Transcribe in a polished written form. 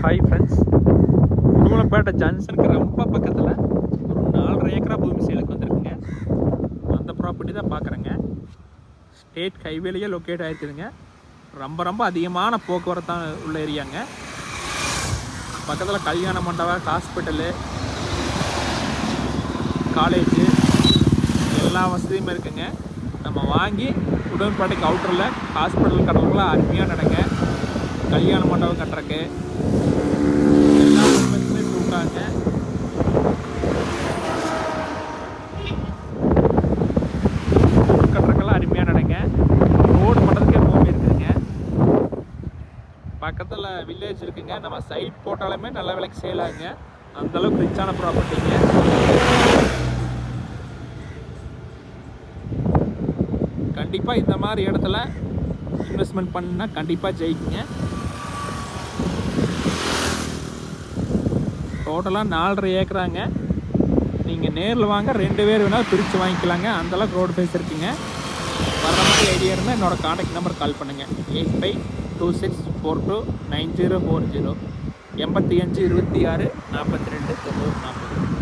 Hi friends, Udumalaipettai ஜங்ஷனுக்கு ரொம்ப பக்கத்தில் ஒரு 4.5 ஏக்கரா பூமி சேலுக்கு வந்திருக்குங்க. அந்த ப்ராப்பர்ட்டி தான் பார்க்குறேங்க. ஸ்டேட் ஹைவேலையே லொக்கேட் ஆகிருக்குதுங்க. ரொம்ப அதிகமான போக்குவரத்தான் உள்ள ஏரியாங்க. பக்கத்தில் கல்யாண மண்டபம், ஹாஸ்பிட்டலு, காலேஜு எல்லா வசதியுமே இருக்குங்க. நம்ம வாங்கி உடுமலைப்பேட்டைக்கு அவுட்டரில் ஹாஸ்பிட்டல் கட்டுறதுக்குலாம் அருமையாக நடங்க. கல்யாண மண்டபம் கட்டுறக்கு எல்லா உண்மைக்குமே சொல்கிறாங்க. கட்டுறக்கெல்லாம் அருமையாக நடங்க. ரோடு பண்ணுறதுக்கே பூமி இருக்குதுங்க. பக்கத்தில் வில்லேஜ் இருக்குங்க. நம்ம சைட் போட்டாலுமே நல்ல விலைக்கு சேல் ஆகுங்க. அந்தளவுக்கு ரிச்சான ப்ராப்பர்ட்டிங்க. கண்டிப்பாக இந்த மாதிரி இடத்துல இன்வெஸ்ட்மெண்ட் பண்ணால் கண்டிப்பாக ஜெயிக்குங்க. டோட்டலாக 4.5 ஏக்கராங்க. நீங்கள் நேரில் வாங்க, 2 பேர் வேணாலும் பிரித்து வாங்கிக்கலாங்க. அந்தளவுக்கு ரோடு ஃபேஸ் இருக்குங்க. வர மாதிரி ஐடியா இருந்தால் என்னோடய காண்டாக்ட் நம்பர் கால் பண்ணுங்கள். 8526429040 8526 42 9040.